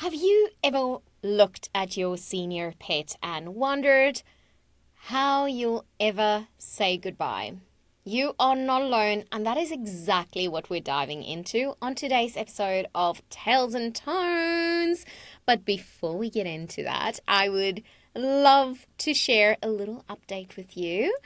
Have you ever looked at your senior pet and wondered how you'll ever say goodbye? You are not alone, and that is exactly what we're diving into on today's episode of Tales and Tones. But before we get into that, I would love to share a little update with you.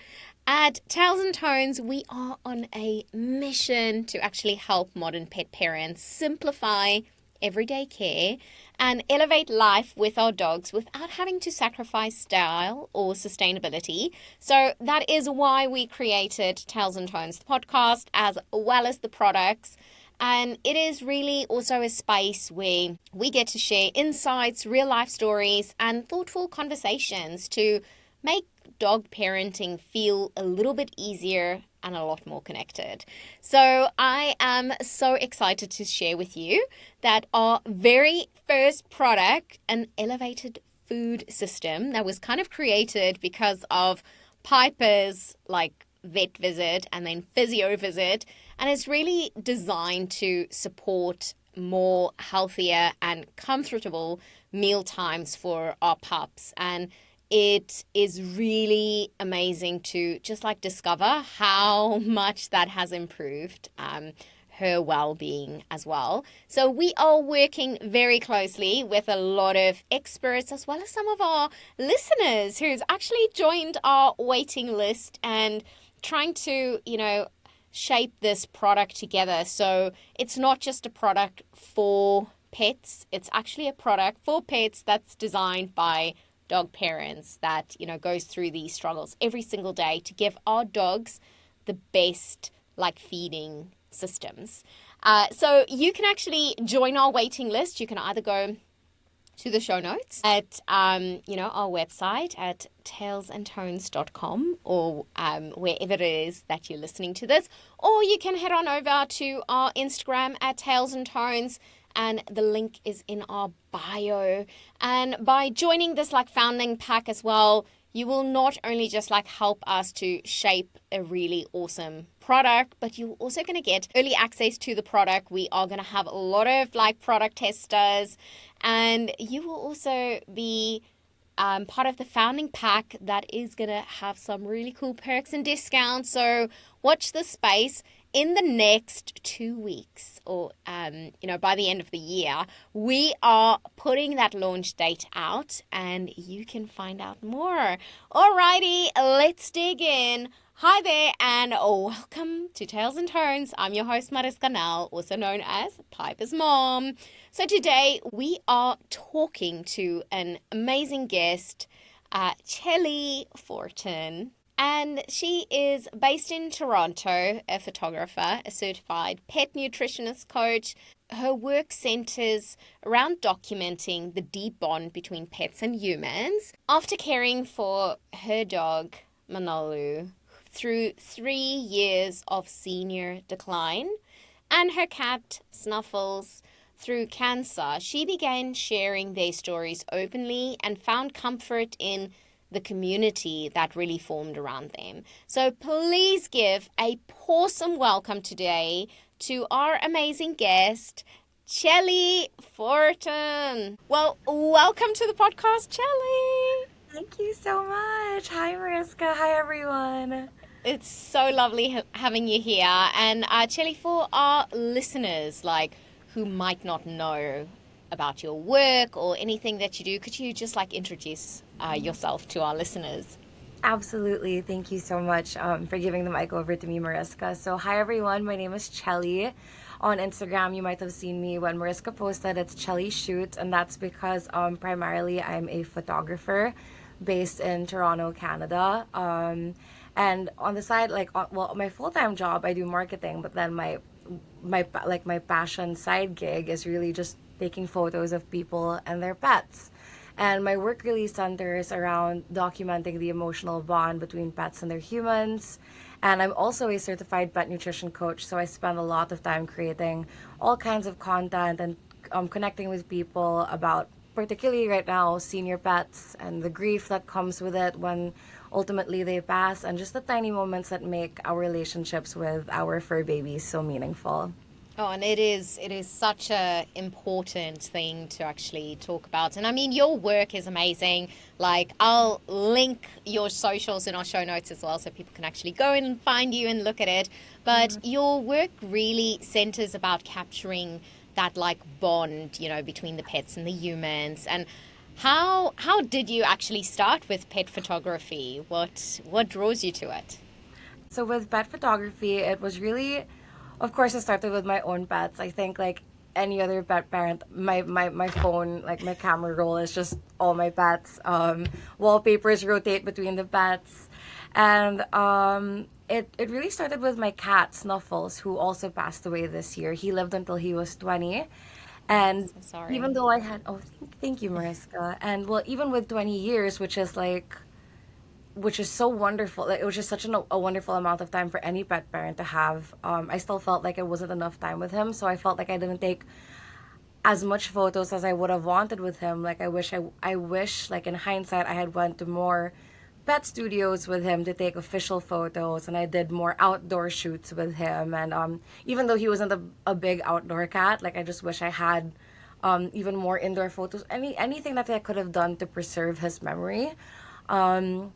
At Tales and Tones, we are on a mission to actually help modern pet parents simplify everyday care and elevate life with our dogs without having to sacrifice style or sustainability. So that is why we created Tales and Tones, the podcast, as well as the products. And it is really also a space where we get to share insights, real life stories, and thoughtful conversations to make dog parenting feel a little bit easier and a lot more connected. So I am so excited to share with you that our very first product, an elevated food system that was kind of created because of Piper's vet visit and then physio visit, and it's really designed to support more healthier and comfortable meal times for our pups. And it is really amazing to just discover how much that has improved her well-being as well. So we are working very closely with a lot of experts as well as some of our listeners who's actually joined our waiting list and trying to, shape this product together. So it's not just a product for pets. It's actually a product for pets that's designed by dog parents that, goes through these struggles every single day to give our dogs the best feeding systems. So you can actually join our waiting list. You can either go to the show notes at, our website at talesandtones.com or wherever it is that you're listening to this, or you can head on over to our Instagram at Tales and Tones, and the link is in our bio. And by joining this founding pack as well, you will not only just help us to shape a really awesome product, but you're also going to get early access to the product. We are going to have a lot of product testers, and you will also be part of the founding pack that is going to have some really cool perks and discounts. So watch the space. In the next 2 weeks or, by the end of the year, we are putting that launch date out and you can find out more. Alrighty, let's dig in. Hi there and welcome to Tales and Tones. I'm your host, Mariska, also known as Piper's mom. So today we are talking to an amazing guest, Chelly Fortun. And she is based in Toronto, a photographer, a certified pet nutritionist coach. Her work centers around documenting the deep bond between pets and humans. After caring for her dog, Manolo, through 3 years of senior decline, and her cat, Snuffles, through cancer, she began sharing their stories openly and found comfort in the community that really formed around them. So please give a awesome welcome today to our amazing guest, Chelly Fortun. Well, welcome to the podcast, Chelly. Thank you so much. Hi, Mariska. Hi, everyone. It's so lovely having you here. And Chelly, for our listeners, who might not know about your work or anything that you do, could you just introduce yourself to our listeners? Absolutely. Thank you so much for giving the mic over to me, Mariska. So hi, everyone. My name is Chelly. On Instagram, you might have seen me when Mariska posted it's Chelly Shoots, and that's because primarily I'm a photographer based in Toronto, Canada. And on the side, my full-time job, I do marketing, but then my passion side gig is really just taking photos of people and their pets. And my work really centers around documenting the emotional bond between pets and their humans. And I'm also a certified pet nutrition coach, so I spend a lot of time creating all kinds of content and connecting with people about, particularly right now, senior pets and the grief that comes with it when ultimately they pass, and just the tiny moments that make our relationships with our fur babies so meaningful. Oh, and it is such a important thing to actually talk about. And I mean, your work is amazing. Like, I'll link your socials in our show notes as well so people can actually go in and find you and look at it. But your work really centers about capturing that like bond, between the pets and the humans. And how did you actually start with pet photography? What draws you to it? So with pet photography, it was really, of course, it started with my own pets. I think like any other pet parent, my phone, like my camera roll is just all my pets. Wallpapers rotate between the pets. And it really started with my cat, Snuffles, who also passed away this year. He lived until he was 20. And So sorry. even though I had, oh, thank you, Mariska. And well, even with 20 years, which is so wonderful. Like, it was just such a wonderful amount of time for any pet parent to have. I still felt like it wasn't enough time with him, so I felt like I didn't take as much photos as I would have wanted with him. Like I wish, like in hindsight, I had went to more pet studios with him to take official photos, and I did more outdoor shoots with him. And even though he wasn't a big outdoor cat, like I just wish I had even more indoor photos. Anything that I could have done to preserve his memory. Um,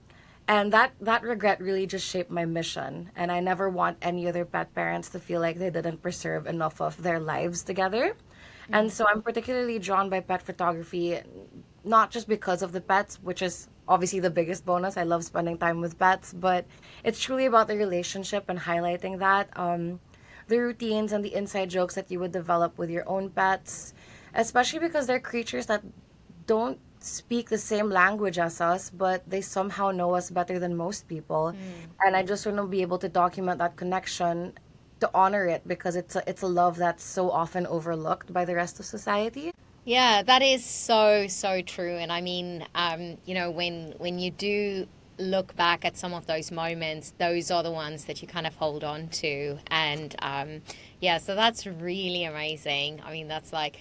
and that regret really just shaped my mission. And I never want any other pet parents to feel like they didn't preserve enough of their lives together. And so I'm particularly drawn by pet photography, not just because of the pets, which is obviously the biggest bonus. I love spending time with pets, but it's truly about the relationship and highlighting that. The routines and the inside jokes that you would develop with your own pets, especially because they're creatures that don't speak the same language as us, but they somehow know us better than most people. And I just want to be able to document that connection to honor it because it's a love that's so often overlooked by the rest of society. Yeah, that is so, so true. And I mean, when you do look back at some of those moments, those are the ones that you kind of hold on to. And yeah, so that's really amazing. I mean, that's like,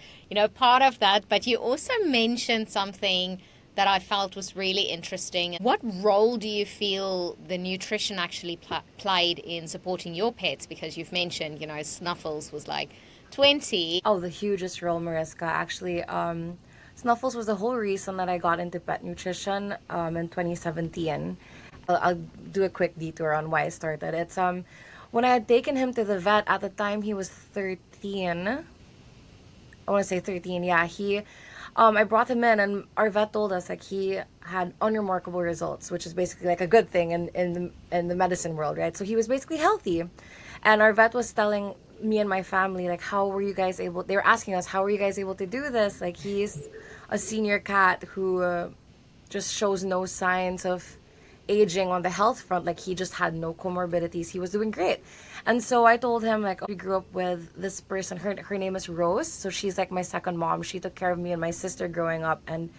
part of that. But you also mentioned something that I felt was really interesting. What role do you feel the nutrition actually played in supporting your pets? Because you've mentioned, Snuffles was like 20. Oh, the hugest role, Mariska. Actually, Snuffles was the whole reason that I got into pet nutrition in 2017. I'll do a quick detour on why I started. It's when I had taken him to the vet at the time he was 13. I want to say 13. Yeah, I brought him in, and our vet told us like he had unremarkable results, which is basically like a good thing in the medicine world, right? So he was basically healthy, and our vet was telling me and my family like, how were you guys able? They were asking us, how were you guys able to do this? Like, he's a senior cat who just shows no signs of aging on the health front. Like, he just had no comorbidities. He was doing great. And so I told him like, we grew up with this person. Her name is Rose. So she's like my second mom. She took care of me and my sister growing up. And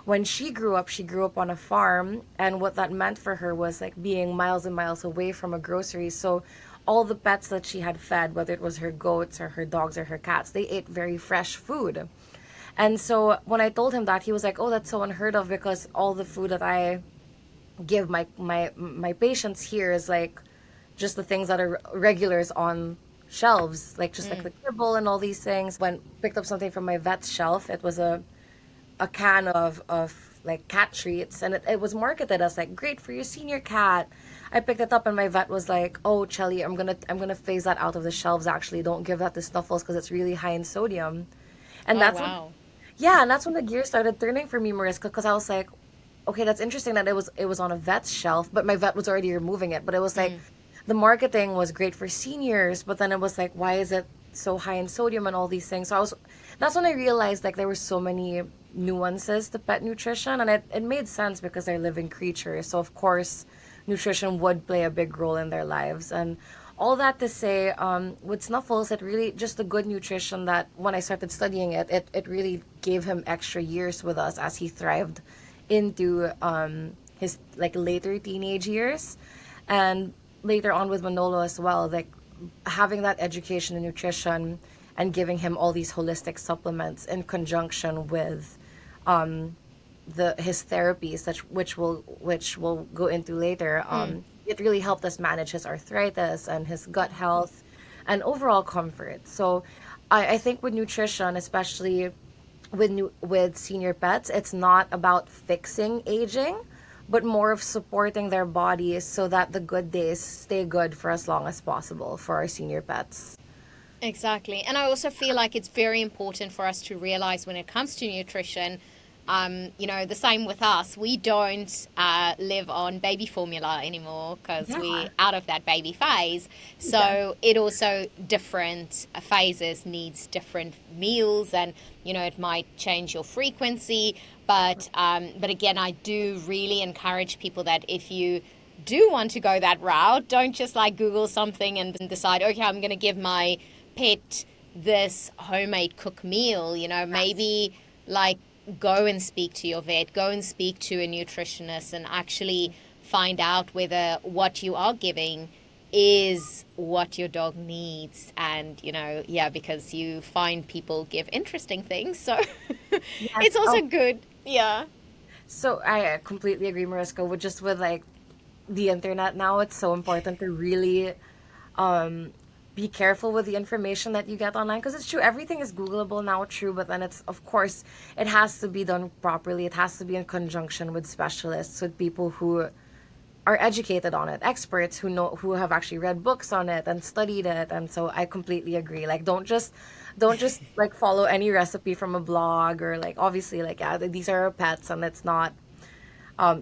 when she grew up on a farm. And what that meant for her was like being miles and miles away from a grocery. So all the pets that she had fed, whether it was her goats or her dogs or her cats, they ate very fresh food. And so when I told him that, he was like, "Oh, that's so unheard of because all the food that I give my patients here is like just the things that are regulars on shelves, like just like the kibble and all these things." When picked up something from my vet's shelf, it was a can of like cat treats, and it was marketed as like great for your senior cat. I picked it up and my vet was like, "Oh, Chelly, I'm gonna phase that out of the shelves. Actually, don't give that to Snuffles because it's really high in sodium." And Oh, that's when, wow. yeah, and that's when the gears started turning for me, Mariska, because I was like, okay, that's interesting that it was on a vet's shelf, but my vet was already removing it. But it was like the marketing was great for seniors, but then it was like, why is it so high in sodium and all these things? So that's when I realized like there were so many nuances to pet nutrition, and it made sense because they're living creatures. So of course, nutrition would play a big role in their lives. And all that to say, with Snuffles, it really just the good nutrition that when I started studying it really gave him extra years with us as he thrived into his like later teenage years, and later on with Manolo as well. Like having that education in nutrition and giving him all these holistic supplements in conjunction with the his therapies, which we'll go into later. It really helped us manage his arthritis and his gut health. and overall comfort. So I think with nutrition, especially with senior pets, it's not about fixing aging, but more of supporting their bodies so that the good days stay good for as long as possible for our senior pets. Exactly. And I also feel like it's very important for us to realize when it comes to nutrition, the same with us. We don't live on baby formula anymore because Yeah. we're out of that baby phase. Yeah. So it also, different phases needs different meals, and, it might change your frequency. But again, I do really encourage people that if you do want to go that route, don't just like Google something and decide, okay, I'm going to give my pet this homemade cook meal. Maybe like go and speak to your vet, go and speak to a nutritionist, and actually find out whether what you are giving is what your dog needs. And yeah, because you find people give interesting things, so it's Yes. also Oh, good. Yeah. so I completely agree, Mariska. With like the internet now, it's so important to really um, be careful with the information that you get online, because it's true, everything is Googleable now, true, but then it's, of course, it has to be done properly. It has to be in conjunction with specialists, with people who are educated on it, experts who have actually read books on it and studied it. And so I completely agree. Like, don't just like follow any recipe from a blog, or like, obviously, like, yeah, these are our pets, and it's not,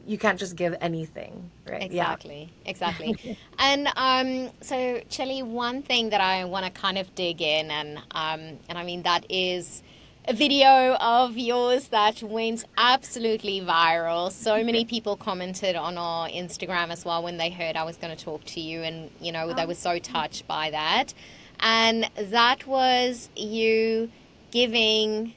you can't just give anything, right? Yeah. Exactly, exactly. And so Chelly, one thing that I want to kind of dig in, and I mean that is a video of yours that went absolutely viral. So many people commented on our Instagram as well when they heard I was going to talk to you, and they were so touched by that. And that was you giving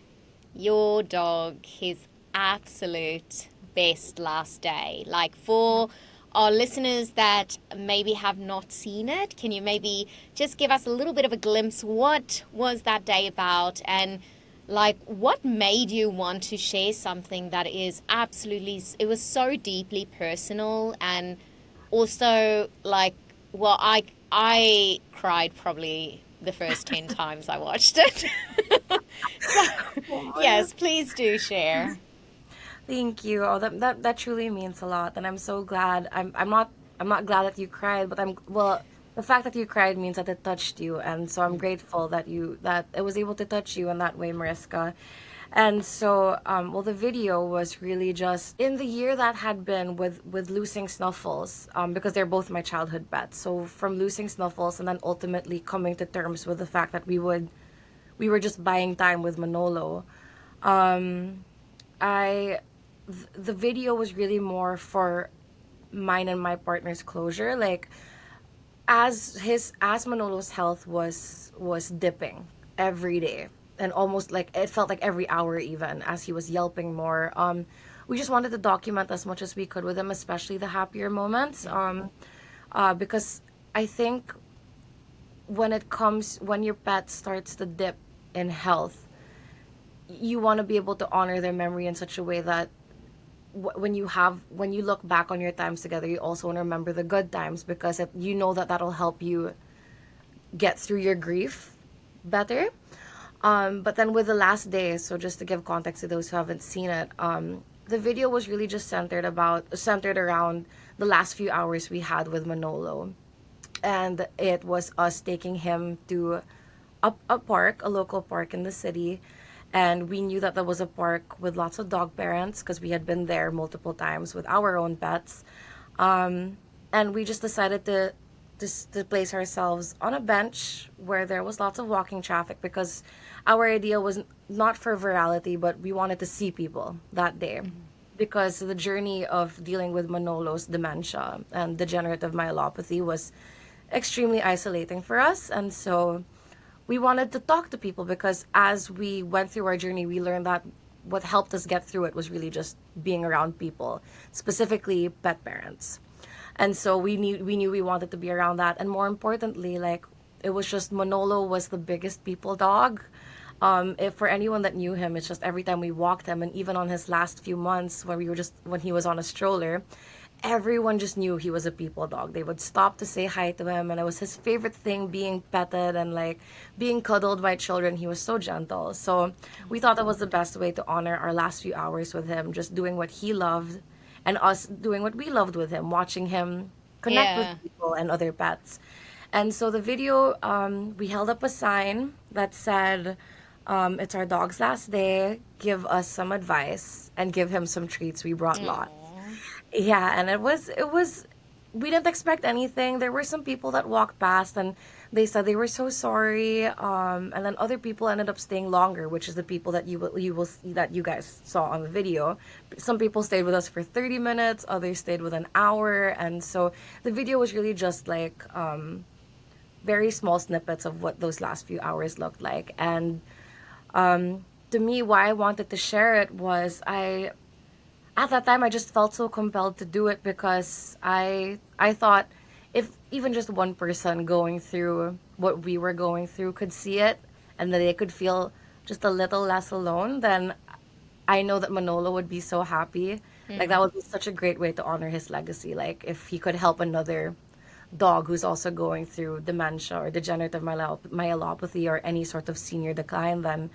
your dog his absolute best last day. Like, for our listeners that maybe have not seen it, can you maybe just give us a little bit of a glimpse? What was that day about? And like, what made you want to share something that is absolutely, it was so deeply personal, and also like, well, I cried probably the first 10 times I watched it. So, yes, please do share. Thank you. Oh, that truly means a lot, and I'm so glad. I'm not glad that you cried, but the fact that you cried means that it touched you, and so I'm grateful that it was able to touch you in that way, Mariska. And so, well, the video was really just in the year that had been with losing Snuffles, because they're both my childhood pets. So from losing Snuffles and then ultimately coming to terms with the fact that we were just buying time with Manolo. Um, I the video was really more for mine and my partner's closure. Like, as Manolo's health was dipping every day, and almost like it felt like every hour, even as he was yelping more. We just wanted to document as much as we could with him, especially the happier moments. Because I think when your pet starts to dip in health, you want to be able to honor their memory in such a way that when you look back on your times together, you also want to remember the good times, because that'll help you get through your grief better. But then with the last day, so just to give context to those who haven't seen it, the video was really just centered around the last few hours we had with Manolo, and it was us taking him to a local park in the city. And we knew that there was a park with lots of dog parents, because we had been there multiple times with our own pets. And we just decided to place ourselves on a bench where there was lots of walking traffic, because our idea was not for virality, but we wanted to see people that day. Because the journey of dealing with Manolo's dementia and degenerative myelopathy was extremely isolating for us. And so we wanted to talk to people, because as we went through our journey, we learned that what helped us get through it was really just being around people, specifically pet parents. And so we knew we wanted to be around that. And more importantly, like, it was just Manolo was the biggest people dog. If for anyone that knew him, it's just every time we walked him, and even on his last few months when he was on a stroller, everyone just knew he was a people dog. They would stop to say hi to him, and it was his favorite thing being petted and like being cuddled by children. He was so gentle. So we thought that was the best way to honor our last few hours with him, just doing what he loved and us doing what we loved with him, watching him connect with Yeah. people and other pets. And so the video, we held up a sign that said, it's our dog's last day. Give us some advice and give him some treats. We brought lots. Aw. Yeah, and we didn't expect anything. There were some people that walked past and they said they were so sorry. And then other people ended up staying longer, which is the people that you will see that you guys saw on the video. Some people stayed with us for 30 minutes, others stayed with an hour, and so the video was really just like very small snippets of what those last few hours looked like. And to me, why I wanted to share it was at that time I just felt so compelled to do it because I thought if even just one person going through what we were going through could see it and that they could feel just a little less alone, then I know that Manolo would be so happy. Like that would be such a great way to honor his legacy. Like if he could help another dog who's also going through dementia or degenerative myelopathy or any sort of senior decline, then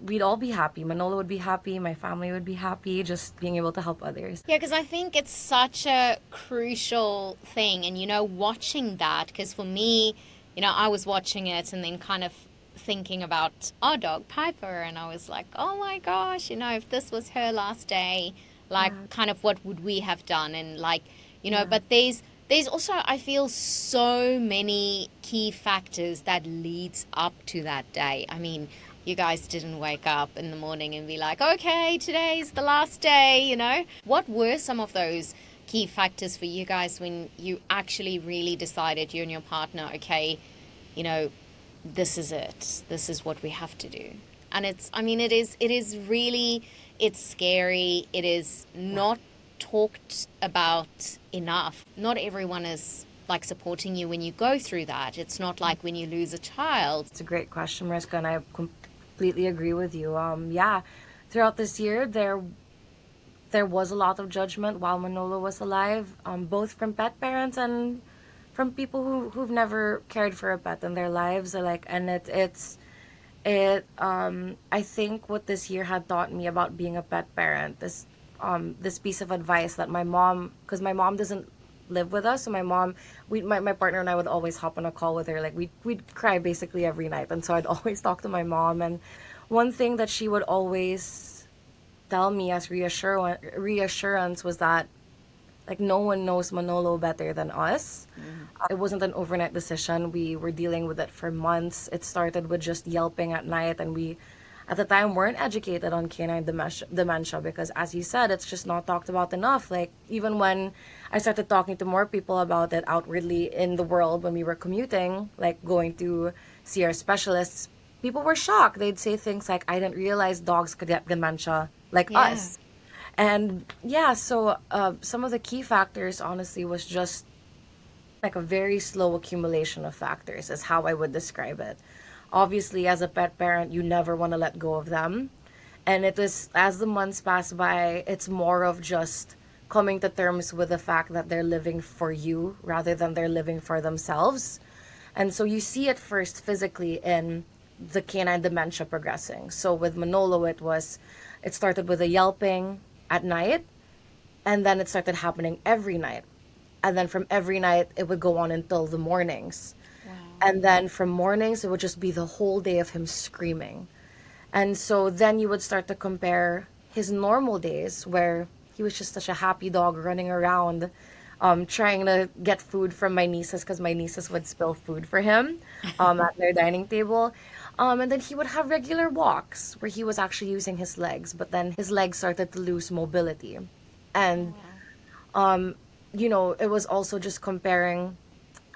we'd all be happy. Manolo would be happy. My family would be happy. Just being able to help others. Yeah, because I think it's such a crucial thing. And, watching that, because for me, I was watching it and then kind of thinking about our dog, Piper. And I was like, oh my gosh, if this was her last day, like, Yeah, kind of what would we have done? And, like, yeah, but there's also, I feel, so many key factors that leads up to that day. I mean, you guys didn't wake up in the morning and be like, okay, today's the last day. What were some of those key factors for you guys when you actually really decided, you and your partner, okay, you know, this is it. This is what we have to do. And it is really, it's scary. It is not talked about enough. Not everyone is like supporting you when you go through that. It's not like when you lose a child. it's a great question, Mariska, and I completely agree with you. Yeah, throughout this year, there was a lot of judgment while Manolo was alive, both from pet parents and from people who've never cared for a pet in their lives. Like, and I think what this year had taught me about being a pet parent, this piece of advice that my mom, because my mom doesn't live with us, so my partner and I would always hop on a call with her. Like we'd cry basically every night, and so I'd always talk to my mom. And one thing that she would always tell me as reassurance was that like no one knows Manolo better than us. It wasn't an overnight decision. We were dealing with it for months. It started with just yelping at night, and we, at the time, weren't educated on canine dementia because, as you said, it's just not talked about enough. Like, even when I started talking to more people about it outwardly in the world when we were commuting, like going to see our specialists, people were shocked. They'd say things like, I didn't realize dogs could get dementia like Yeah. us. And yeah, so some of the key factors, honestly, was just like a very slow accumulation of factors, is how I would describe it. Obviously, as a pet parent, you never want to let go of them. And it is, as the months pass by, it's more of just coming to terms with the fact that they're living for you rather than they're living for themselves. And so you see it first physically in the canine dementia progressing. So with Manolo, it started with a yelping at night, and then it started happening every night. And then from every night, it would go on until the mornings. Wow. And then from mornings, it would just be the whole day of him screaming. And so then you would start to compare his normal days where he was just such a happy dog running around, trying to get food from my nieces because my nieces would spill food for him at their dining table. And then he would have regular walks where he was actually using his legs, but then his legs started to lose mobility. And it was also just comparing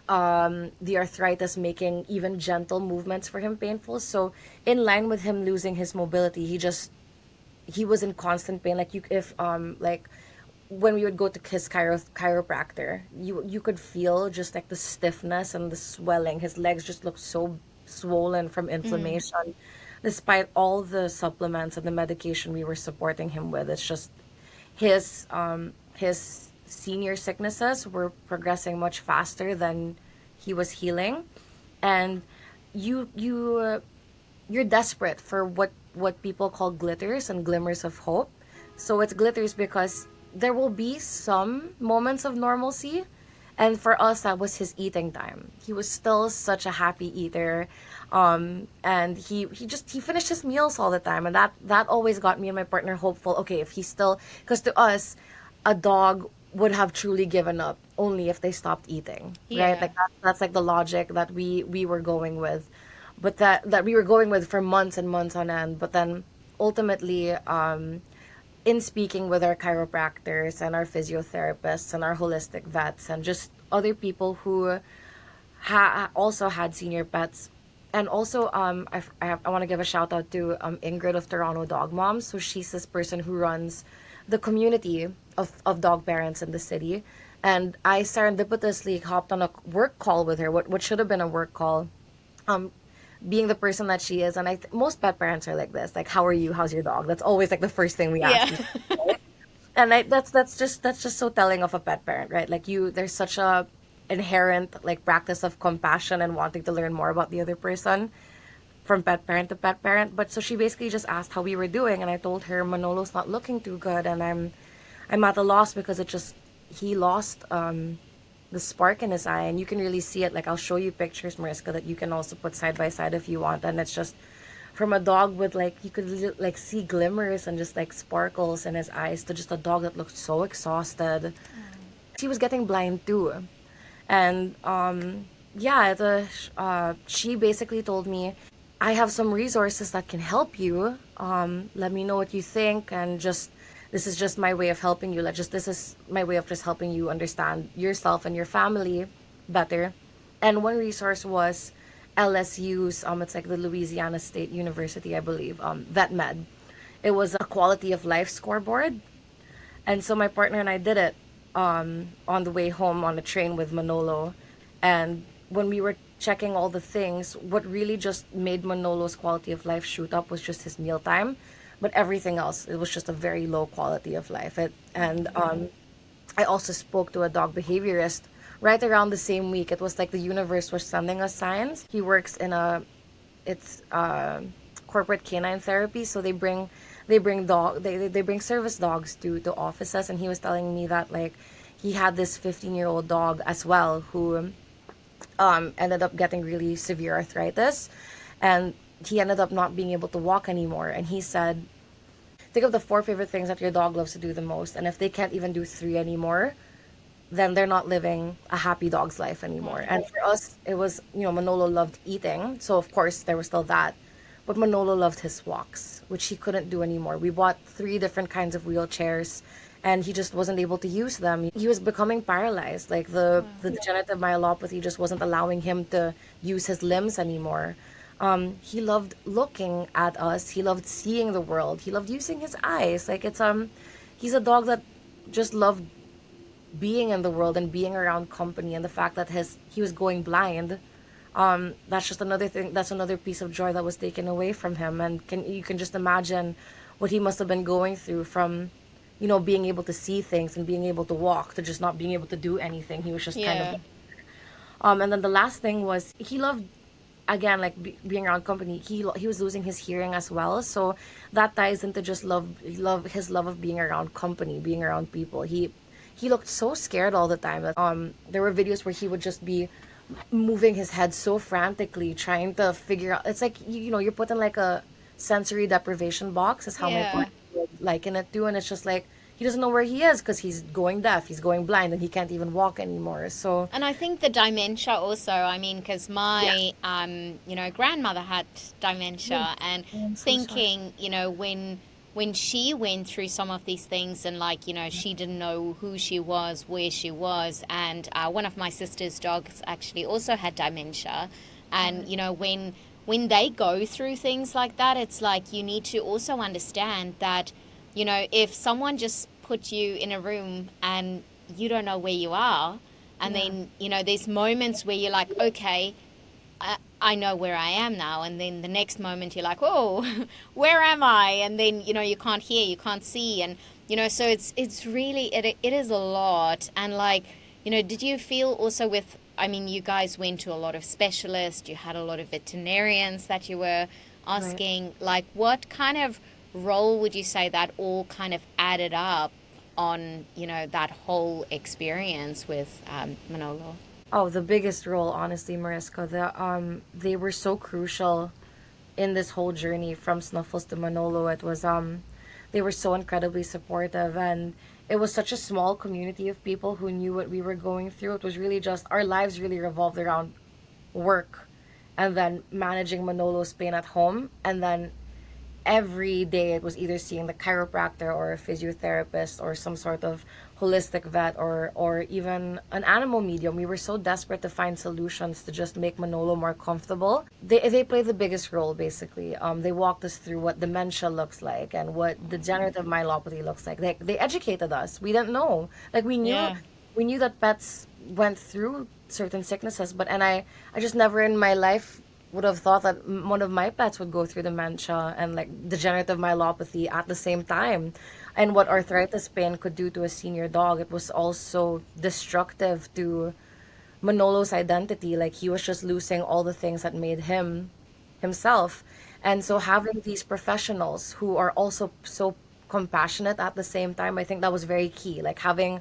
the arthritis making even gentle movements for him painful. So in line with him losing his mobility, he was in constant pain. Like if like when we would go to his chiropractor, you could feel just like the stiffness and the swelling. His legs just looked so swollen from inflammation, despite all the supplements and the medication we were supporting him with. It's just his senior sicknesses were progressing much faster than he was healing, and you're desperate for what people call glitters and glimmers of hope. So it's glitters because there will be some moments of normalcy, and for us that was his eating time. He was still such a happy eater, and he finished his meals all the time, and that always got me and my partner hopeful. Okay, if he's still, because to us, a dog would have truly given up only if they stopped eating, right? Yeah. Like that's like the logic that we were going with, but that we were going with for months and months on end. But then ultimately, in speaking with our chiropractors and our physiotherapists and our holistic vets and just other people who also had senior pets. And also, I want to give a shout out to Ingrid of Toronto Dog Moms. So she's this person who runs the community of dog parents in the city. And I serendipitously hopped on a work call with her, what should have been a work call, um, being the person that she is. And most pet parents are like this, like, how are you? How's your dog? That's always like the first thing we Yeah. ask. And that's just so telling of a pet parent, right? Like there's such a inherent like practice of compassion and wanting to learn more about the other person from pet parent to pet parent. But so she basically just asked how we were doing, and I told her Manolo's not looking too good, and I'm at a loss because it just he lost the spark in his eye, and you can really see it. Like I'll show you pictures, Mariska, that you can also put side by side if you want, and it's just from a dog with like you could like see glimmers and just like sparkles in his eyes to just a dog that looked so exhausted. She was getting blind too, and yeah, she basically told me, I have some resources that can help you. Let me know what you think, and just this is just my way of helping you. Like just this is my way of just helping you understand yourself and your family better. And one resource was LSU's, it's like the Louisiana State University, I believe, Vet Med. It was a quality of life scoreboard, and so my partner and I did it on the way home on the train with Manolo. And when we were checking all the things, what really just made Manolo's quality of life shoot up was just his mealtime. But everything else, it was just a very low quality of life. And I also spoke to a dog behaviorist right around the same week. It was like the universe was sending us signs. He works in it's corporate canine therapy, so they bring service dogs to offices, and he was telling me that like he had this 15-year-old dog as well who ended up getting really severe arthritis, and he ended up not being able to walk anymore. And he said, think of the four favorite things that your dog loves to do the most, and if they can't even do three anymore, then they're not living a happy dog's life anymore. And for us, it was, Manolo loved eating. So, of course, there was still that. But Manolo loved his walks, which he couldn't do anymore. We bought three different kinds of wheelchairs, and he just wasn't able to use them. He was becoming paralyzed. Like the degenerative myelopathy just wasn't allowing him to use his limbs anymore. He loved looking at us. He loved seeing the world. He loved using his eyes. Like he's a dog that just loved being in the world and being around company, and the fact that he was going blind, that's just another thing, that's another piece of joy that was taken away from him. And you can just imagine what he must have been going through from being able to see things and being able to walk to just not being able to do anything. He was just kind Yeah. of and then the last thing was he loved, again, like being around company. He was losing his hearing as well, so that ties into just his love of being around company, being around people. He looked so scared all the time that there were videos where he would just be moving his head so frantically trying to figure out. It's like you're put in like a sensory deprivation box is how my Yeah. partner would liken it to. And it's just like he doesn't know where he is because he's going deaf, he's going blind, and he can't even walk anymore. So And I think the dementia also, I mean, because yeah. my, grandmother had Oh, dementia, and I'm so sorry. thinking, when she went through some of these things, and like, she didn't know who she was, where she was, and one of my sister's dogs actually also had dementia, and when they go through things like that, it's like you need to also understand that, if someone just put you in a room and you don't know where you are, and Yeah. then, there's moments where you're like, okay, I know where I am now, and then the next moment you're like, oh, where am I? And then you can't hear, you can't see, and so it's really it is a lot. And like, did you feel also with? I mean, you guys went to a lot of specialists. You had a lot of veterinarians that you were Right. asking. Like, what kind of role would you say that all kind of added up on that whole experience with Manolo? Oh, the biggest role, honestly, Mariska. They were so crucial in this whole journey from Snuffles to Manolo. They were so incredibly supportive, and it was such a small community of people who knew what we were going through. It was really just our lives really revolved around work, and then managing Manolo's pain at home, and then every day it was either seeing the chiropractor or a physiotherapist or some sort of holistic vet or even an animal medium. We were so desperate to find solutions to just make Manolo more comfortable. They play the biggest role basically. They walked us through what dementia looks like and what degenerative myelopathy looks like. They educated us. We didn't know. Like Yeah. we knew that pets went through certain sicknesses, but I just never in my life would have thought that one of my pets would go through dementia and like degenerative myelopathy at the same time. And what arthritis pain could do to a senior dog, it was also destructive to Manolo's identity. Like he was just losing all the things that made him himself. And so having these professionals who are also so compassionate at the same time, I think that was very key. Like having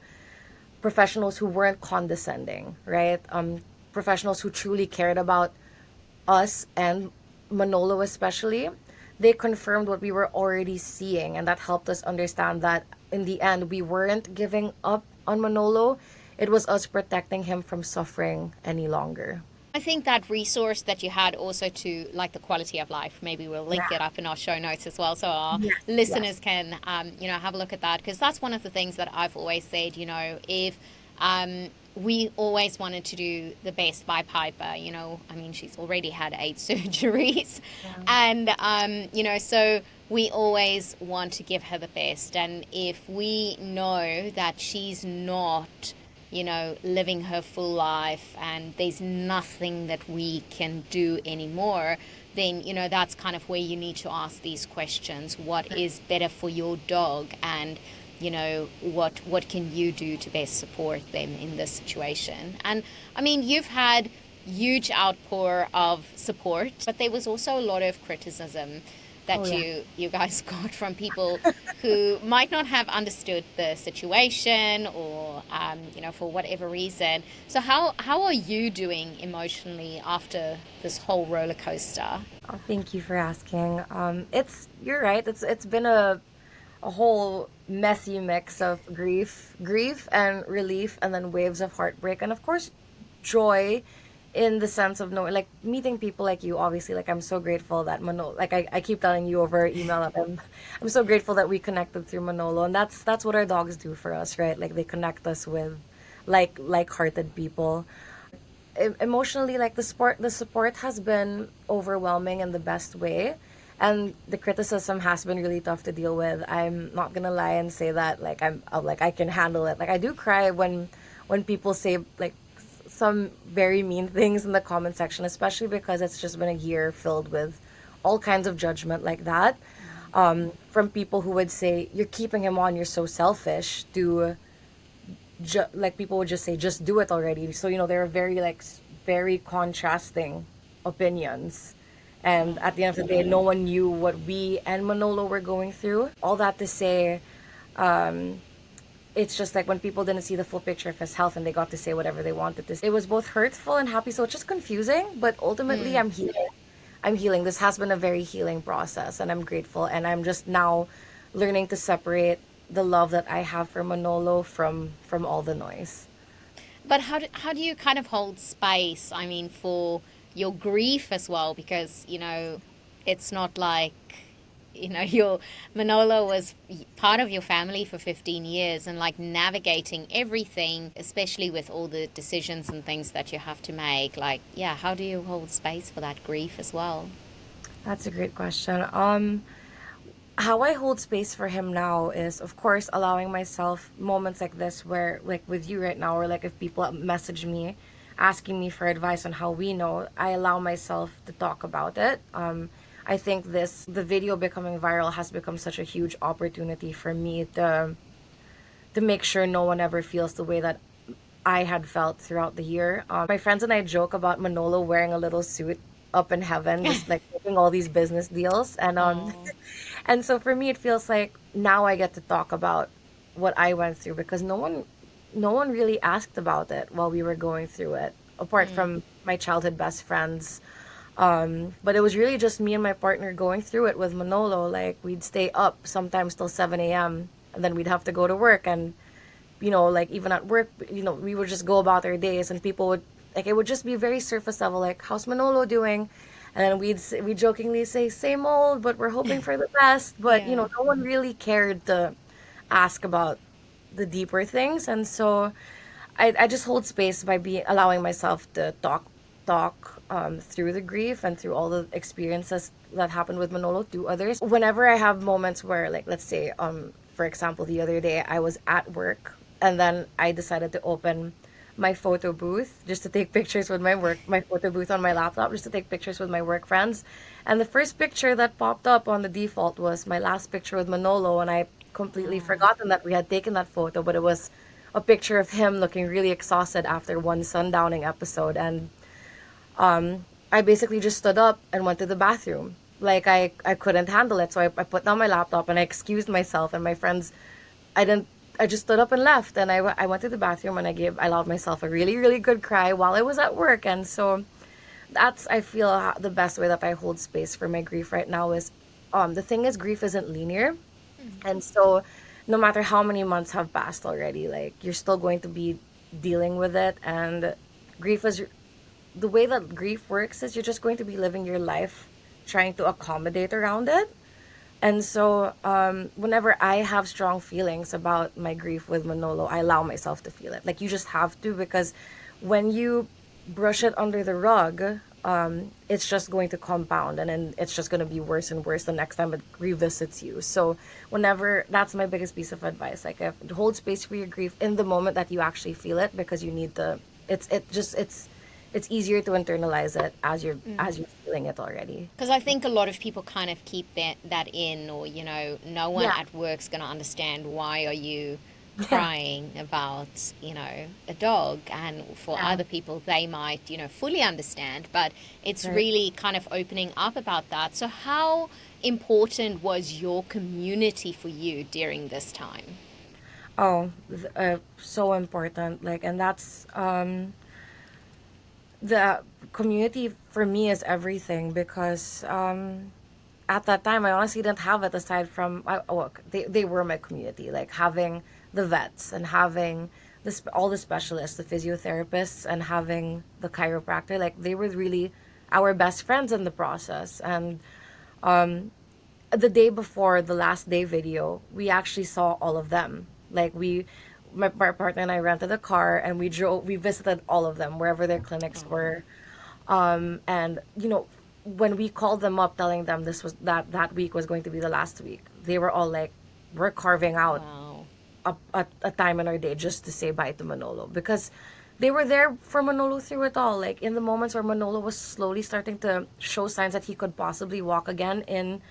professionals who weren't condescending, right? Professionals who truly cared about us and Manolo especially, they confirmed what we were already seeing, and that helped us understand that in the end we weren't giving up on Manolo. It was us protecting him from suffering any longer. I think that resource that you had also to like the quality of life, maybe we'll link Yeah. it up in our show notes as well so our Yes. listeners Yes. can, have a look at that because that's one of the things that I've always said, if we always wanted to do the best by Piper, I mean, she's already had 8 surgeries Yeah. and, so we always want to give her the best. And if we know that she's not living her full life and there's nothing that we can do anymore, then, that's kind of where you need to ask these questions. What is better for your dog? And, what can you do to best support them in this situation? And I mean, you've had huge outpour of support, but there was also a lot of criticism Oh that yeah. you guys got from people who might not have understood the situation or for whatever reason. So how are you doing emotionally after this whole roller coaster? Oh, thank you for asking. It's you're right. It's been a whole messy mix of grief and relief, and then waves of heartbreak, and of course, joy, in the sense of knowing, like meeting people like you. Obviously, like I'm so grateful that Manolo. Like I keep telling you over email that I'm so grateful that we connected through Manolo, and that's what our dogs do for us, right? Like they connect us with like-hearted people. Emotionally, like the support has been overwhelming in the best way, and the criticism has been really tough to deal with. I'm not gonna lie and say that like like I can handle it. Like I do cry when people say like some very mean things in the comment section, especially because it's just been a year filled with all kinds of judgment like that, from people who would say you're keeping him on, you're so selfish, to like people would just say just do it already. So there are very very contrasting opinions, and at the end of the day no one knew what we and Manolo were going through. All that to say, it's just like when people didn't see the full picture of his health and they got to say whatever they wanted to say, it was both hurtful and happy. So it's just confusing, but ultimately Mm. I'm healing. This has been a very healing process, and I'm grateful. And I'm just now learning to separate the love that I have for Manolo from all the noise. But how do you kind of hold space? I mean, for your grief as well, because it's not like your Manolo was part of your family for 15 years, and like navigating everything, especially with all the decisions and things that you have to make. Like, yeah, how do you hold space for that grief as well? That's a great question. How I hold space for him now is, of course, allowing myself moments like this where, like with you right now, or like if people message me, asking me for advice on how we know, I allow myself to talk about it. I think the video becoming viral has become such a huge opportunity for me to make sure no one ever feels the way that I had felt throughout the year. My friends and I joke about Manolo wearing a little suit up in heaven, just like making all these business deals, and Oh, and so for me, it feels like now I get to talk about what I went through because no one really asked about it while we were going through it, apart from my childhood best friends. But it was really just me and my partner going through it with Manolo. Like we'd stay up sometimes till 7 a.m. and then we'd have to go to work. And, like even at work, we would just go about our days and people would, like, it would just be very surface level, like, how's Manolo doing? And then we'd jokingly say, same old, but we're hoping for the best. But, yeah. no one really cared to ask about the deeper things. And so I just hold space by allowing myself to talk through the grief and through all the experiences that happened with Manolo to others. Whenever I have moments where, like, let's say, for example, the other day I was at work and then I decided to open my photo booth just to take pictures with my photo booth on my laptop just to take pictures with my work friends. And the first picture that popped up on the default was my last picture with Manolo, and I completely Oh, forgotten that we had taken that photo, but it was a picture of him looking really exhausted after one sundowning episode. And I basically just stood up and went to the bathroom. Like I couldn't handle it. So I put down my laptop and I excused myself and my friends. I didn't, I just stood up and left. And I went to the bathroom and I allowed myself a really, really good cry while I was at work. And so that's, I feel the best way that I hold space for my grief right now is, the thing is, grief isn't linear. And so no matter how many months have passed already, like you're still going to be dealing with it. And grief is the way that grief works is you're just going to be living your life trying to accommodate around it. And so whenever I have strong feelings about my grief with Manolo, I allow myself to feel it. Like you just have to, because when you brush it under the rug, it's just going to compound and then it's just going to be worse and worse the next time it revisits you. So whenever, that's my biggest piece of advice. Like if, hold space for your grief in the moment that you actually feel it, because you need to, it's easier to internalize it as you're feeling it already. because I think a lot of people kind of keep that in, or no one Yeah. at work's going to understand why are you Yeah. crying about a dog, and for Yeah. other people they might fully understand, but it's Right. really kind of opening up about that. So how important was your community for you during this time? Oh, so important. Like, and that's the community for me is everything because at that time I honestly didn't have it aside from they were my community. Like having the vets and having all the specialists, the physiotherapists, and having the chiropractor. Like they were really our best friends in the process. And the day before the last day video, we actually saw all of them. Like my partner and I rented a car and we visited all of them wherever their clinics Oh, were. And when we called them up, telling them this was that week was going to be the last week, they were all like, "We're carving out wow. a time in our day just to say bye to Manolo," because they were there for Manolo through it all. Like in the moments where Manolo was slowly starting to show signs that he could possibly walk again in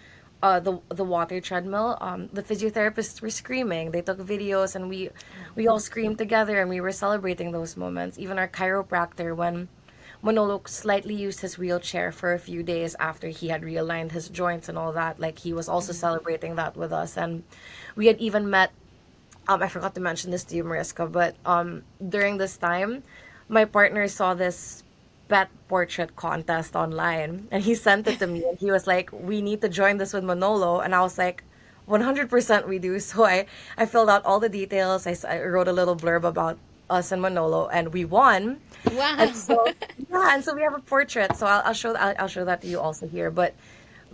the water treadmill, the physiotherapists were screaming. They took videos and we all screamed together and we were celebrating those moments. Even our chiropractor, when Manolo slightly used his wheelchair for a few days after he had realigned his joints and all that, like he was also celebrating that with us. And we had even met, I forgot to mention this to you, Mariska, but during this time, my partner saw this pet portrait contest online and he sent it to me and he was like, "We need to join this with Manolo." And I was like, 100% we do. So I filled out all the details. I wrote a little blurb about us and Manolo and we won. Wow. And so, yeah, and so we have a portrait. So I'll show that to you also here. But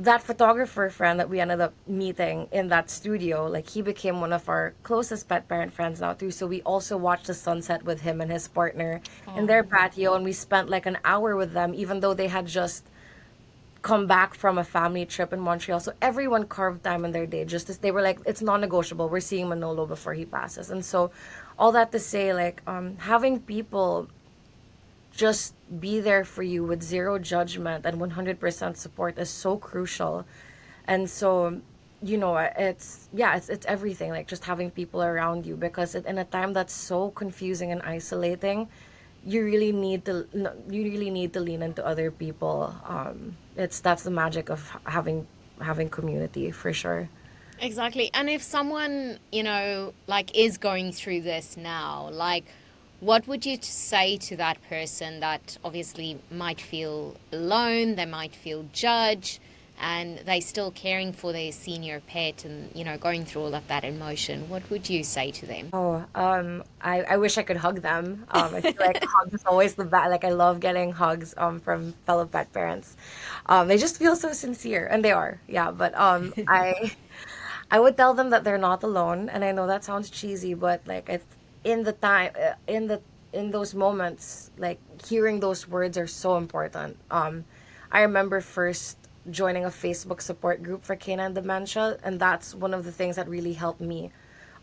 that photographer friend that we ended up meeting in that studio, like he became one of our closest pet parent friends now too. So we also watched the sunset with him and his partner in Oh, their patio, and we spent like an hour with them, even though they had just come back from a family trip in Montreal. So everyone carved time in their day. Just as they were like, it's non-negotiable. We're seeing Manolo before he passes. And so, all that to say, like having people just be there for you with zero judgment and 100% support is so crucial. And so, it's everything, like just having people around you, because in a time that's so confusing and isolating, you really need to lean into other people. It's That's the magic of having community for sure. Exactly. And if someone, like is going through this now, like what would you say to that person that obviously might feel alone, they might feel judged, and they still caring for their senior pet and, going through all of that emotion? What would you say to them? Oh, I wish I could hug them. I feel like hugs is always the best. Like I love getting hugs from fellow pet parents. They just feel so sincere, and they are, yeah. But I would tell them that they're not alone, and I know that sounds cheesy, but like it's in the time in those moments, like hearing those words are so important. I remember first joining a Facebook support group for canine dementia, and that's one of the things that really helped me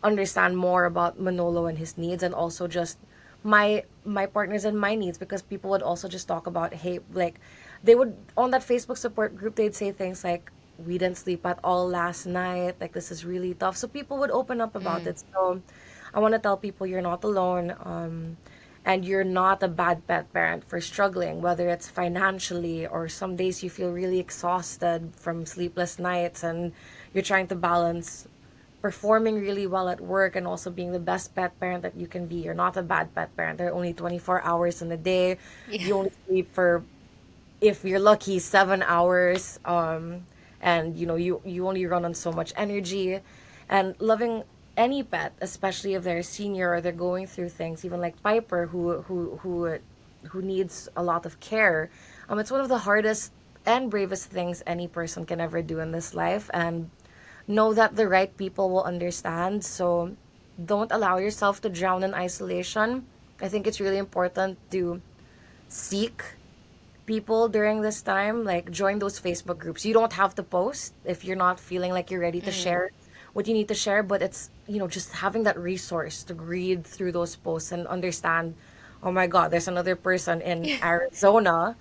understand more about Manolo and his needs, and also just my partners and my needs, because people would also just talk about, hey, like they would, on that Facebook support group, they'd say things like, we didn't sleep at all last night, like this is really tough, so people would open up about it. So I want to tell people you're not alone, and you're not a bad pet parent for struggling, whether it's financially or some days you feel really exhausted from sleepless nights and you're trying to balance performing really well at work and also being the best pet parent that you can be. You're not a bad pet parent. There are only 24 hours in a day. Yeah. You only sleep for, if you're lucky, 7 hours. And you only run on so much energy. And loving any pet, especially if they're a senior or they're going through things, even like Piper, who needs a lot of care. It's one of the hardest and bravest things any person can ever do in this life. And know that the right people will understand. So don't allow yourself to drown in isolation. I think it's really important to seek people during this time, like join those Facebook groups. You don't have to post if you're not feeling like you're ready to share what you need to share, but it's, just having that resource to read through those posts and understand, oh my God, there's another person in Arizona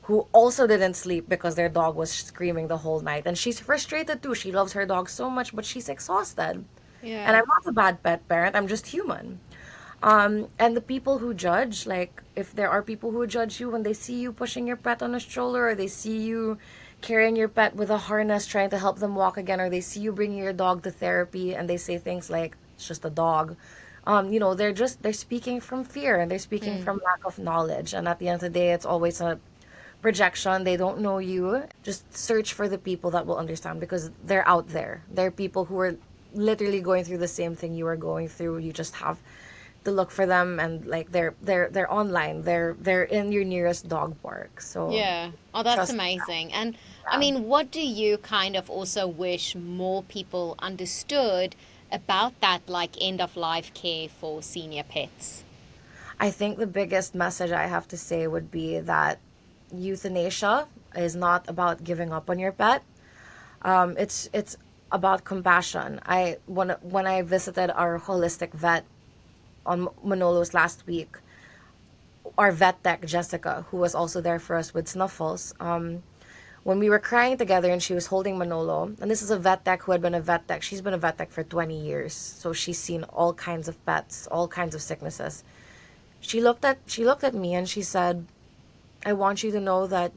who also didn't sleep because their dog was screaming the whole night. And she's frustrated too. She loves her dog so much, but she's exhausted. And Yeah. I'm not a bad pet parent, I'm just human. And the people who judge, like if there are people who judge you when they see you pushing your pet on a stroller, or they see you carrying your pet with a harness trying to help them walk again, or they see you bringing your dog to therapy and they say things like, it's just a dog. They're speaking from fear, and they're speaking from lack of knowledge. And at the end of the day, it's always a projection. They don't know you. Just search for the people that will understand, because they're out there. There are people who are literally going through the same thing you are going through. You just have to look for them, and like they're online. They're in your nearest dog park. So Yeah. Oh, that's trust. amazing. And I Yeah. mean, what do you kind of also wish more people understood about that, like end of life care for senior pets? I think the biggest message I have to say would be that euthanasia is not about giving up on your pet. It's about compassion. When I visited our holistic vet on Manolo's last week, our vet tech Jessica, who was also there for us with Snuffles, when we were crying together and she was holding Manolo, and this is a vet tech who had been a vet tech. She's been a vet tech for 20 years, so she's seen all kinds of pets, all kinds of sicknesses. She looked at me and she said, "I want you to know that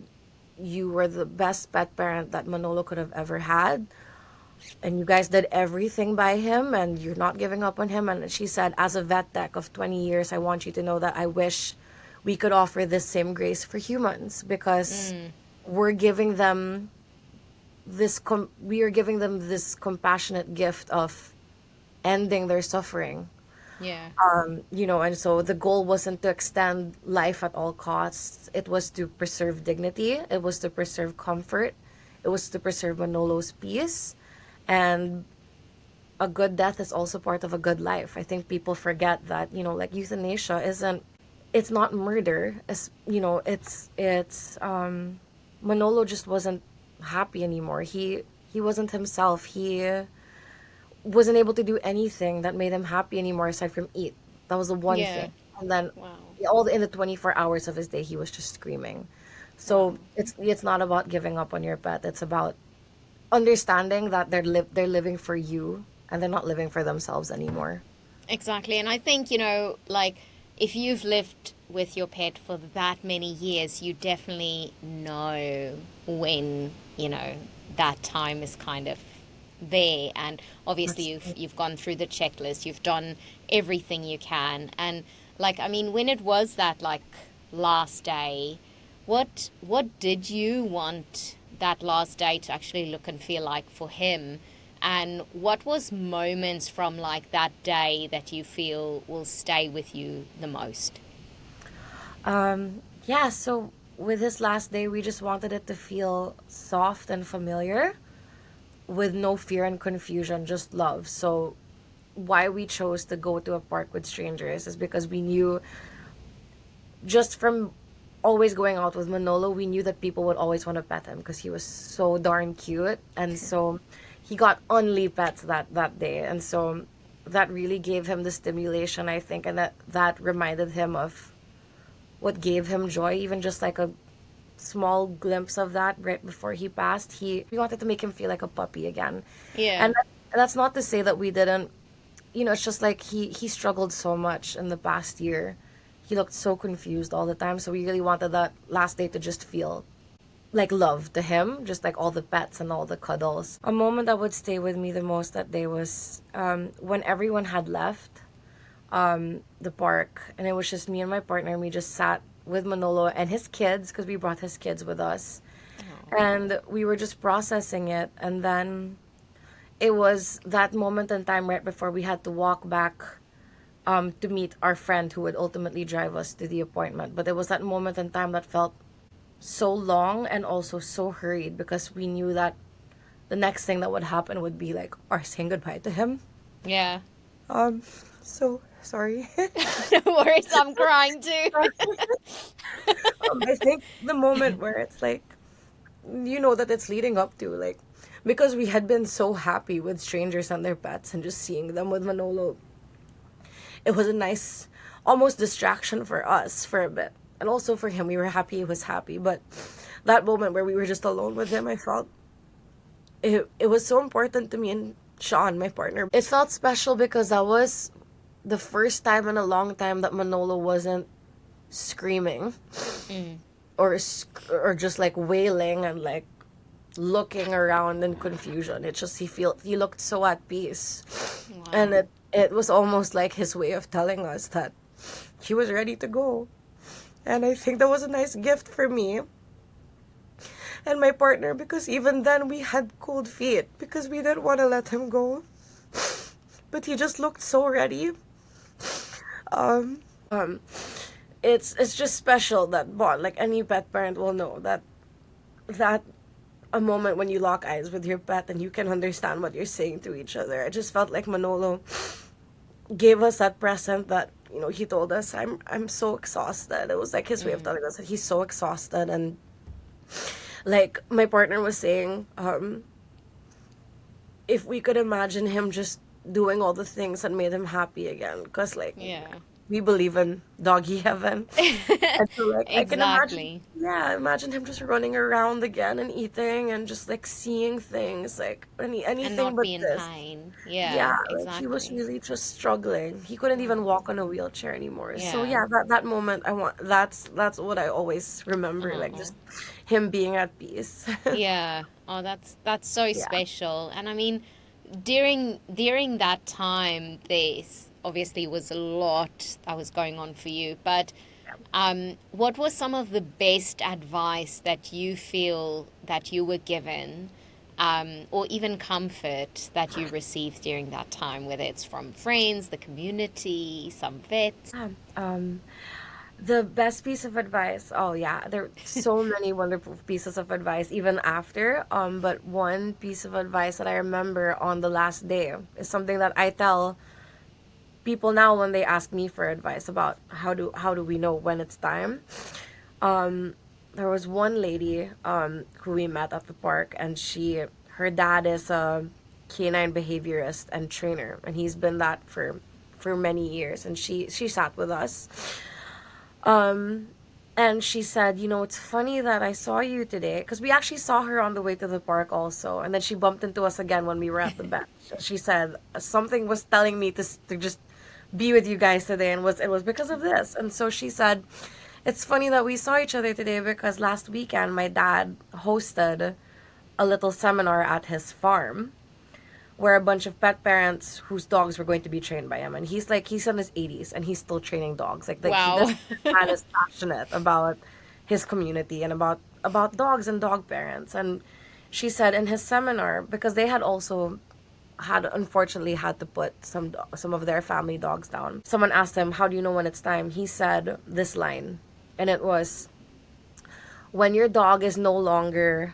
you were the best pet parent that Manolo could have ever had, and you guys did everything by him, and you're not giving up on him." And she said, as a vet tech of 20 years, I want you to know that I wish we could offer this same grace for humans, because we're giving them we are giving them this compassionate gift of ending their suffering. Yeah. And so the goal wasn't to extend life at all costs. It was to preserve dignity. It was to preserve comfort. It was to preserve Manolo's peace. And a good death is also part of a good life. I think people forget that, like euthanasia it's not murder. Manolo just wasn't happy anymore. He wasn't himself. He wasn't able to do anything that made him happy anymore aside from eat. That was the one Yeah. thing. And then Wow. all in the 24 hours of his day, he was just screaming. So Wow. it's not about giving up on your pet. It's about understanding that they're living for you and they're not living for themselves anymore. Exactly. And I think, you know, like if you've lived with your pet for that many years, you definitely know when, you know, that time is kind of there. And obviously That's true. you've gone through the checklist, you've done everything you can. And like I mean, when it was that like last day, what did you want that last day to actually look and feel like for him? And what was moments from like that day that you feel will stay with you the most? Yeah, so with this last day, we just wanted it to feel soft and familiar with no fear and confusion, just love. So why we chose to go to a park with strangers is because we knew, just from always going out with Manolo, we knew that people would always want to pet him because he was so darn cute. And so he got only pets that day. And so that really gave him the stimulation, I think, and that reminded him of what gave him joy, even just like a small glimpse of that right before he passed. We wanted to make him feel like a puppy again. Yeah. And that's not to say that we didn't, it's just like he struggled so much in the past year. He looked so confused all the time, so we really wanted that last day to just feel like love to him, just like all the pets and all the cuddles. A moment that would stay with me the most that day was when everyone had left the park, and it was just me and my partner, and we just sat with Manolo and his kids because we brought his kids with us, and we were just processing it. And then it was that moment in time right before we had to walk back to meet our friend who would ultimately drive us to the appointment. But it was that moment in time that felt so long and also so hurried because we knew that the next thing that would happen would be like our saying goodbye to him. Yeah. Um, so sorry. No worries, I'm crying too. I think the moment where it's like, that it's leading up to, like, because we had been so happy with strangers and their pets and just seeing them with Manolo, it was a nice, almost distraction for us for a bit. And also for him, we were happy he was happy. But that moment where we were just alone with him, I felt it was so important to me and Sean, my partner. It felt special because that was the first time in a long time that Manolo wasn't screaming Mm. or just like wailing and like looking around in confusion. It just he looked so at peace, and Wow. it was almost like his way of telling us that he was ready to go. And I think that was a nice gift for me and my partner, because even then we had cold feet because we didn't want to let him go. But he just looked so ready. It's just special, that bond. Like any pet parent will know that a moment when you lock eyes with your pet and you can understand what you're saying to each other. I just felt like Manolo gave us that present that, he told us, I'm so exhausted. It was like his way of Mm. telling us that he's so exhausted. And like my partner was saying, if we could imagine him just doing all the things that made him happy again, because like Yeah. we believe in doggy heaven. And so, like, I can imagine, Exactly. yeah, imagine him just running around again and eating and just like seeing things, like And anything not but be in this. pain. Yeah, Yeah, like he was exactly. really just struggling. He couldn't even Oh, walk on a wheelchair anymore. So yeah. yeah, that moment that's what I always remember, like Oh. just him being at peace. Yeah. Oh, that's so Yeah. special. And I mean, during that time, this obviously was a lot that was going on for you. But what was some of the best advice that you feel that you were given, or even comfort that you received during that time, whether it's from friends, the community, some vets? Yeah. The best piece of advice, oh yeah, there are so many wonderful pieces of advice even after. But one piece of advice that I remember on the last day is something that I tell people now when they ask me for advice about how do we know when it's time. Um, there was one lady who we met at the park, and her dad is a canine behaviorist and trainer, and he's been that for many years, and she sat with us. Um, and she said, you know, it's funny that I saw you today because we actually saw her on the way to the park also, and then she bumped into us again when we were at the bench. She said something was telling me to just be with you guys today, and it was because of this. And so she said, it's funny that we saw each other today because last weekend my dad hosted a little seminar at his farm where a bunch of pet parents whose dogs were going to be trained by him, and he's in his 80s and he's still training dogs. This Wow. man is passionate about his community and about dogs and dog parents. And she said in his seminar, because they had also had unfortunately had to put some of their family dogs down, someone asked him, how do you know when it's time? He said this line, and it was, when your dog is no longer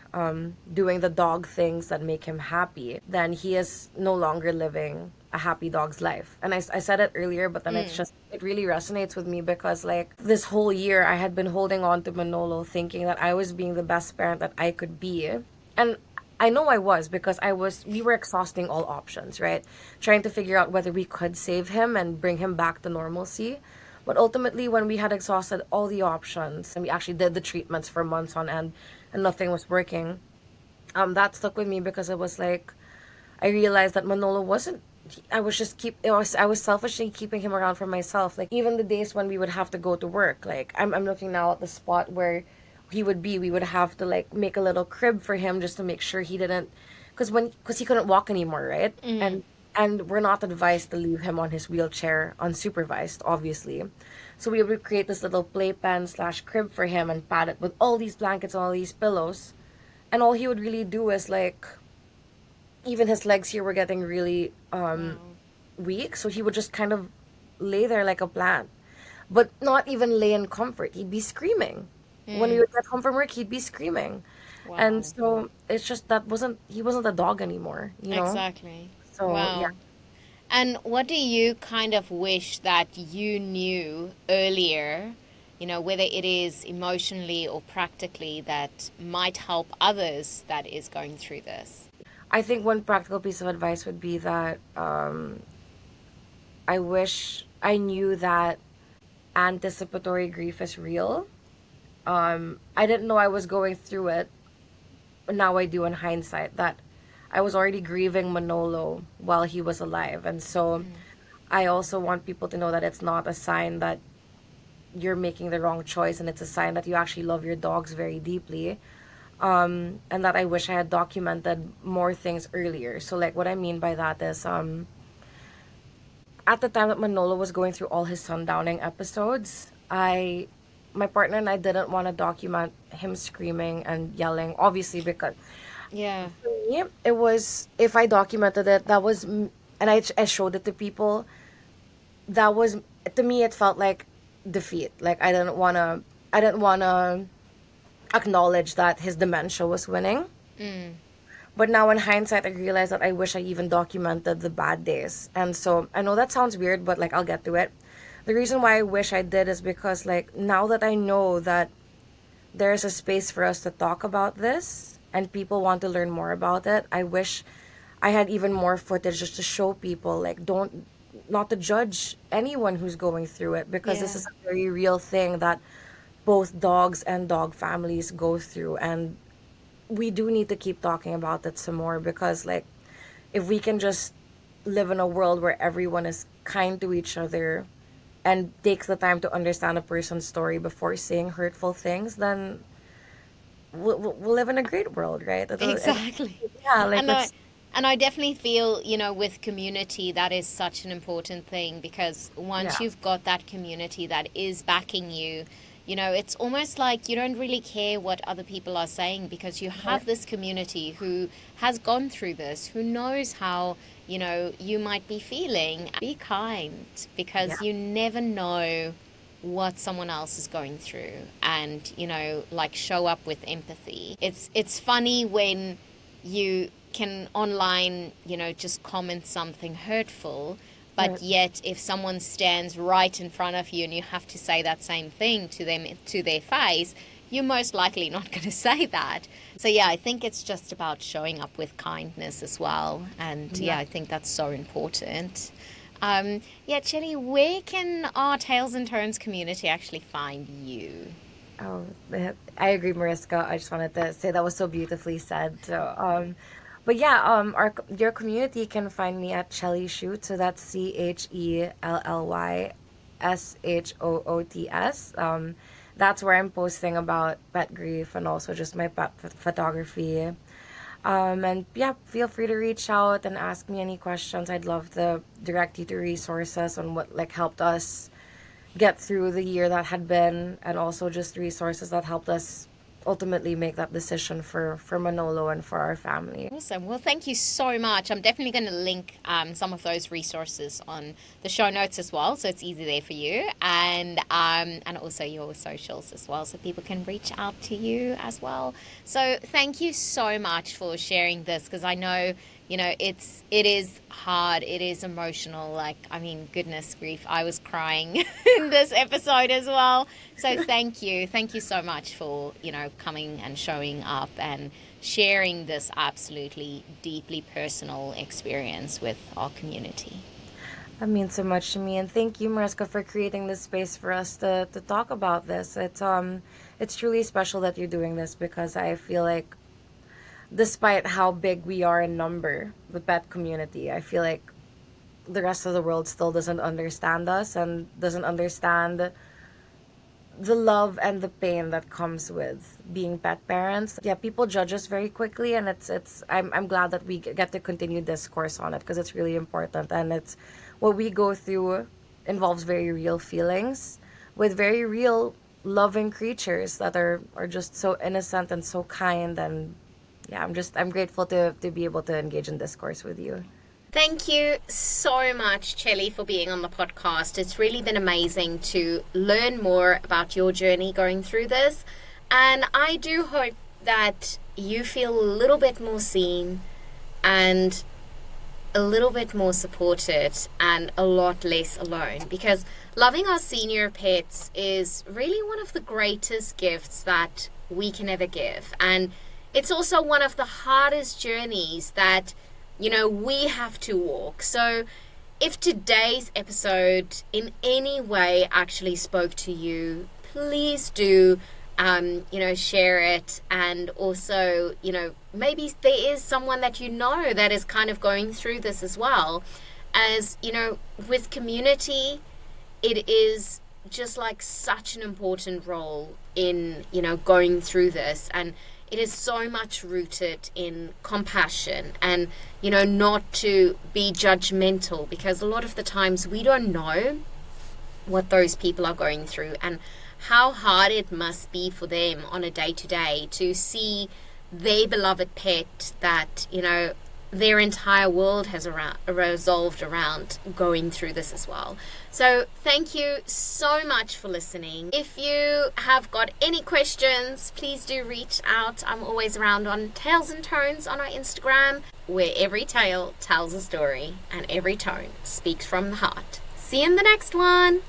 doing the dog things that make him happy, then he is no longer living a happy dog's life. And I said it earlier, but then it really resonates with me because, like, this whole year I had been holding on to Manolo thinking that I was being the best parent that I could be. And I know I was, because we were exhausting all options, right? Trying to figure out whether we could save him and bring him back to normalcy. But ultimately, when we had exhausted all the options and we actually did the treatments for months on end and nothing was working, that stuck with me because it was like, I realized that Manolo wasn't. I was selfishly keeping him around for myself. Like, even the days when we would have to go to work, like I'm looking now at the spot where he would be. We would have to like make a little crib for him just to make sure he didn't, because he couldn't walk anymore, right? And we're not advised to leave him on his wheelchair unsupervised, obviously. So we would create this little playpen slash crib for him and pad it with all these blankets and all these pillows. And all he would really do is like, even his legs here were getting really Wow. weak. So he would just kind of lay there like a plant, but not even lay in comfort. He'd be screaming. When we would get home from work, he'd be screaming. And Wow. so it's just he wasn't a dog anymore, you know? Exactly. So yeah. Wow. And what do you kind of wish that you knew earlier, whether it is emotionally or practically, that might help others that is going through this? I think one practical piece of advice would be that I wish I knew that anticipatory grief is real. I didn't know I was going through it. Now I do in hindsight, that I was already grieving Manolo while he was alive. And so I also want people to know that it's not a sign that you're making the wrong choice, and it's a sign that you actually love your dogs very deeply. And that I wish I had documented more things earlier. So, like, what I mean by that is, at the time that Manolo was going through all his sundowning episodes, my partner and I didn't want to document him screaming and yelling, obviously, because Yeah. for me, it was, if I documented it, and I showed it to people, that was, to me, it felt like defeat. Like, I didn't want to acknowledge that his dementia was winning. But now in hindsight, I realize that I wish I even documented the bad days. And so I know that sounds weird, but like, I'll get to it. The reason why I wish I did is because, like, now that I know that there's a space for us to talk about this and people want to learn more about it, I wish I had even more footage just to show people, like, not to judge anyone who's going through it, because this Yeah. is a very real thing that both dogs and dog families go through. And we do need to keep talking about it some more, because, like, if we can just live in a world where everyone is kind to each other and takes the time to understand a person's story before saying hurtful things, then we'll live in a great world, right? Exactly. Yeah, like, And I that's, and I definitely feel, with community, that is such an important thing, because yeah, once you've got that community that is backing you, it's almost like you don't really care what other people are saying, because you right? have this community who has gone through this, who knows how, you might be feeling. Be kind, Yeah, because you never know what someone else is going through, and like, show up with empathy. It's funny when you can online, just comment something hurtful, but right. yet if someone stands right in front of you and you have to say that same thing to them, to their face, you're most likely not going to say that. So yeah, I think it's just about showing up with kindness as well, and Yeah. yeah, I think that's so important. Yeah, Chelly, where can our Tales and Turns community actually find you? Oh, I agree, Mariska. I just wanted to say that was so beautifully said. So, but yeah, your community can find me at Chelly Shoot. So that's ChellylYShoots. That's where I'm posting about pet grief and also just my pet photography. And yeah, feel free to reach out and ask me any questions. I'd love to direct you to resources on what like helped us get through the year that had been, and also just resources that helped us ultimately make that decision for Manolo and for our family. Awesome. Well, thank you so much. I'm definitely going to link some of those resources on the show notes as well, so it's easy there for you, and also your socials as well, so people can reach out to you as well. So thank you so much for sharing this, because I know it is hard, it is emotional. Like, I mean, goodness grief, I was crying in this episode as well. So thank you so much for coming and showing up and sharing this absolutely deeply personal experience with our community. That means so much to me, and thank you, Mariska, for creating this space for us to talk about this. It's truly special that you're doing this, because I feel like despite how big we are in number, the pet community, I feel like the rest of the world still doesn't understand us and doesn't understand the love and the pain that comes with being pet parents. Yeah, people judge us very quickly, and I'm glad that we get to continue discourse on it, because it's really important, and it's what we go through involves very real feelings with very real loving creatures that are just so innocent and so kind. And yeah, I'm grateful to be able to engage in discourse with you. Thank you so much, Chelly, for being on the podcast. It's really been amazing to learn more about your journey going through this. And I do hope that you feel a little bit more seen and a little bit more supported and a lot less alone, because loving our senior pets is really one of the greatest gifts that we can ever give. And it's also one of the hardest journeys that we have to walk. So if today's episode in any way actually spoke to you, please do, share it. And also, maybe there is someone that that is kind of going through this as well. As, with community, it is just like such an important role in, going through this. And it is so much rooted in compassion and, not to be judgmental, because a lot of the times we don't know what those people are going through and how hard it must be for them on a day-to-day to see their beloved pet that, their entire world has resolved around going through this as well. So thank you so much for listening. If you have got any questions, please do reach out. I'm always around on Tales and Tones on our Instagram, where every tale tells a story and every tone speaks from the heart. See you in the next one.